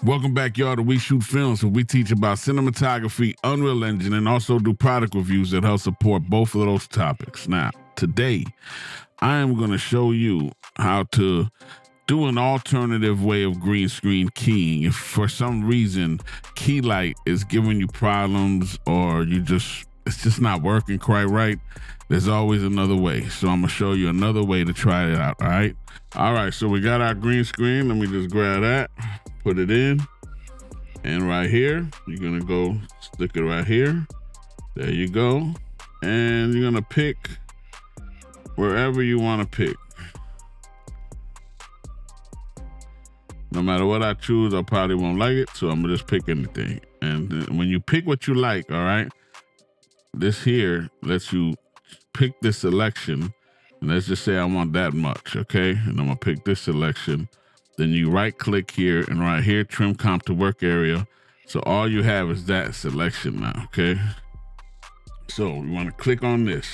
Welcome back, y'all, to We Shoot Films, where we teach about cinematography, Unreal Engine, and also do product reviews that help support both of those topics. Now, today, I am going to show you how to do an alternative way of green screen keying. If for some reason key light is giving you problems or it's just not working quite right, there's always another way. So I'm going to show you another way to try it out, all right? All right, so we got our green screen. Let me just grab that. Put it in, and right here, you're gonna go stick it right here. There you go. And you're gonna pick wherever you wanna pick. No matter what I choose, I probably won't like it, so I'm gonna just pick anything. And when you pick what you like, all right, this here lets you pick this selection. And let's just say I want that much, okay? And I'm gonna pick this selection. Then you right click here and right here, trim comp to work area. So all you have is that selection now, okay? So you wanna click on this.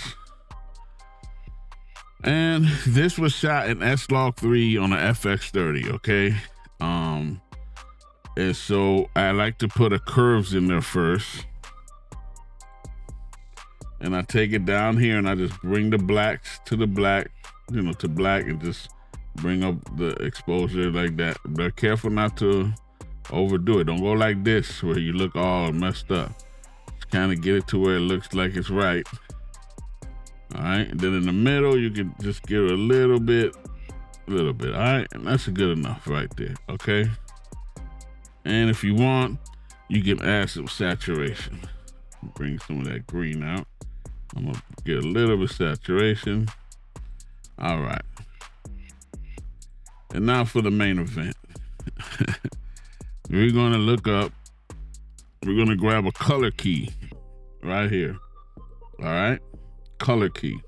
And this was shot in S-Log3 on an FX30, okay? And so I like to put a curves in there first. And I take it down here and I just bring the blacks to the black, to black, and just bring up the exposure like that. But careful not to overdo it. Don't go like this where you look all messed up. Just kind of get it to where it looks like it's right. All right, and then in the middle, you can just give it a little bit, all right? And that's good enough right there, okay? And if you want, you can add some saturation. Bring some of that green out. I'm gonna get a little bit of saturation. All right. And now for the main event. We're gonna we're gonna grab a color key right here. All right, color key.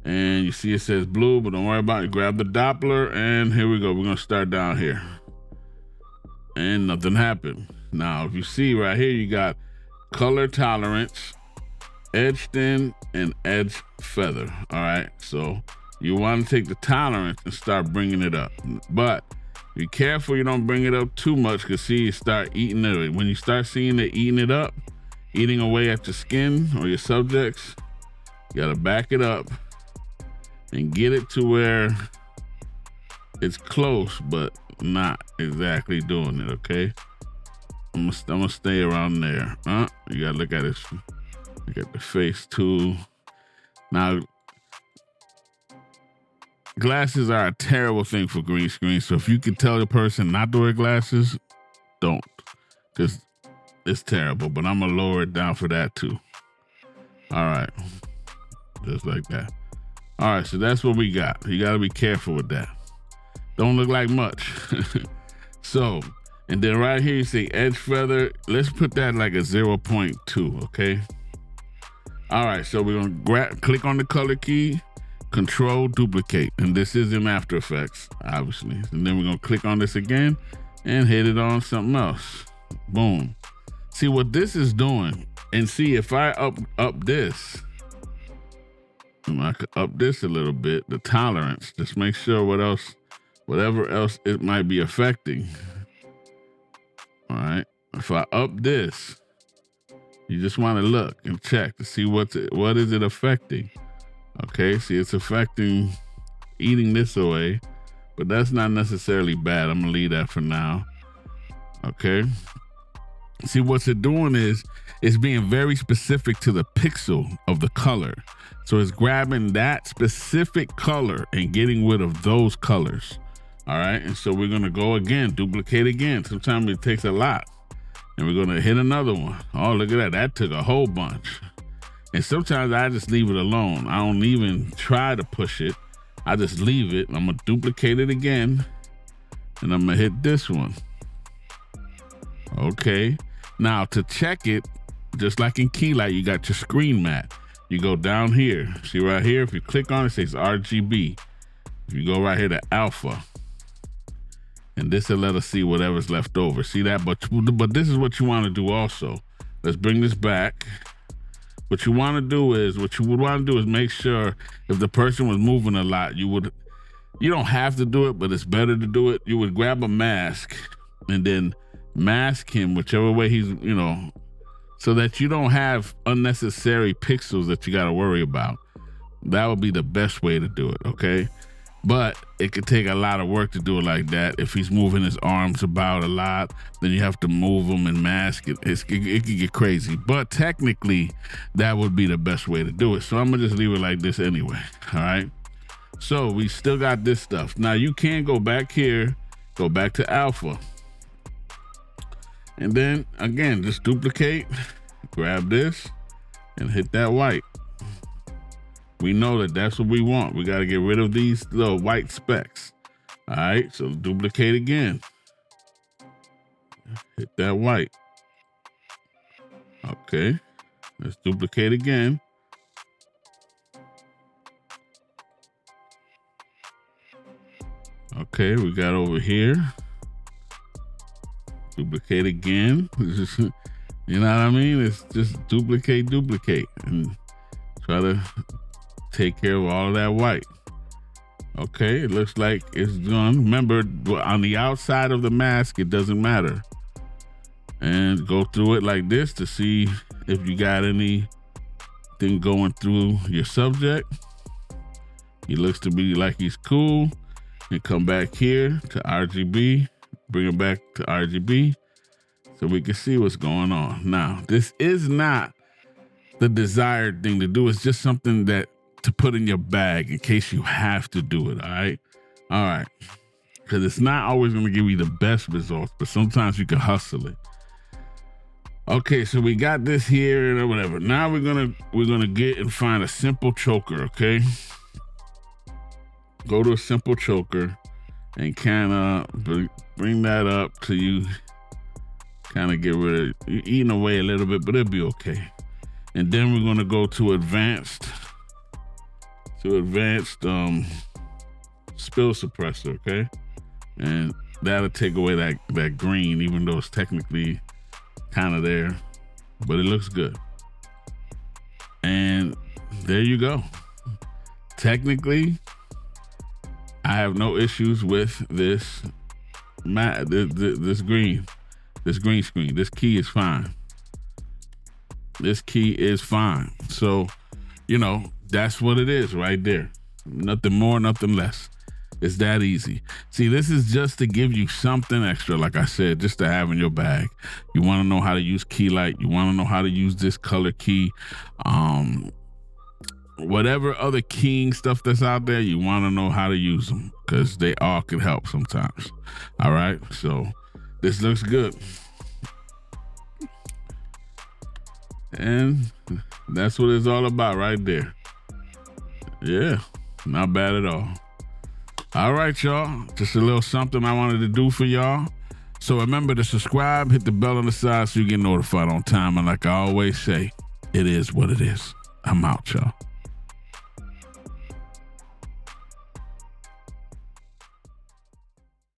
And you see it says blue, but don't worry about it. Grab the Doppler, and here we go. We're gonna start down here. And nothing happened. Now, if you see right here, you got color tolerance, edge thin, and edge feather. All right, so you want to take the tolerance and start bringing it up. But be careful you don't bring it up too much, because see, you start eating it. When you start seeing it eating it up, eating away at your skin or your subjects, you got to back it up and get it to where it's close, but not exactly doing it, okay? I'm gonna stay around there. You got to look at it. Look at the face too. Now, glasses are a terrible thing for green screen. So if you can tell the person not to wear glasses, don't, because it's terrible. But I'm gonna lower it down for that too. All right, just like that. All right, so that's what we got. You got to be careful with that. Don't look like much. So, and then right here you say edge feather. Let's put that like a 0.2, okay? All right, so we're gonna click on the color key, Control duplicate, and this is in After Effects, obviously. And then we're gonna click on this again and hit it on something else. Boom. See what this is doing, and see if I up this. I could up this a little bit, the tolerance. Just make sure whatever else it might be affecting. All right. If I up this, you just want to look and check to see what is it affecting. Okay, see, it's affecting eating this away, but that's not necessarily bad. I'm gonna leave that for now. Okay. See, what's it doing is it's being very specific to the pixel of the color. So it's grabbing that specific color and getting rid of those colors. All right, and so we're gonna go again, duplicate again. Sometimes it takes a lot. And we're gonna hit another one. Oh, look at that, that took a whole bunch. And sometimes I just leave it alone. I don't even try to push it. I just leave it. I'm gonna duplicate it again. And I'm gonna hit this one. Okay, now to check it, just like in Keylight, you got your screen mat. You go down here, see right here, if you click on it, it says RGB. If you go right here to alpha, and this will let us see whatever's left over. See that? But this is what you want to do also. Let's bring this back. What you want to do is make sure if the person was moving a lot, you don't have to do it, but it's better to do it. You would grab a mask and then mask him whichever way he's, so that you don't have unnecessary pixels that you got to worry about. That would be the best way to do it, okay? But it could take a lot of work to do it like that. If he's moving his arms about a lot, then you have to move them and mask it. It could get crazy. But technically, that would be the best way to do it. So I'm going to just leave it like this anyway, all right? So we still got this stuff. Now you can go back here, go back to alpha. And then, again, just duplicate, grab this, and hit that white. We know that that's what we want. We got to get rid of these little white specks. All right, so duplicate again. Hit that white. Okay, let's duplicate again. Okay, we got over here. Duplicate again. You know what I mean? It's just duplicate, and try to take care of all of that white. Okay, it looks like it's done. Remember, on the outside of the mask, it doesn't matter. And go through it like this to see if you got anything going through your subject. He looks to be like he's cool. And come back here to RGB, bring it back to RGB so we can see what's going on. Now, this is not the desired thing to do. It's just something that to put in your bag in case you have to do it, all right? All right, because it's not always going to give you the best results, but sometimes you can hustle it. Okay, so we got this here and whatever. Now we're gonna get and find a simple choker, okay? Go to a simple choker and kind of bring that up till you kind of get rid of eating away a little bit, but it'll be okay. And then we're gonna go to advanced spill suppressor, okay? And that'll take away that green, even though it's technically kind of there, but it looks good. And there you go. Technically, I have no issues with this green screen. This key is fine. This key is fine. So, that's what it is right there. Nothing more, nothing less. It's that easy. See, this is just to give you something extra, like I said, just to have in your bag. You want to know how to use key light. You want to know how to use this color key. Whatever other keying stuff that's out there, you want to know how to use them because they all can help sometimes. All right, so this looks good. And that's what it's all about right there. Yeah, not bad at all. All right, y'all. Just a little something I wanted to do for y'all. So remember to subscribe, hit the bell on the side so you get notified on time. And like I always say, it is what it is. I'm out, y'all.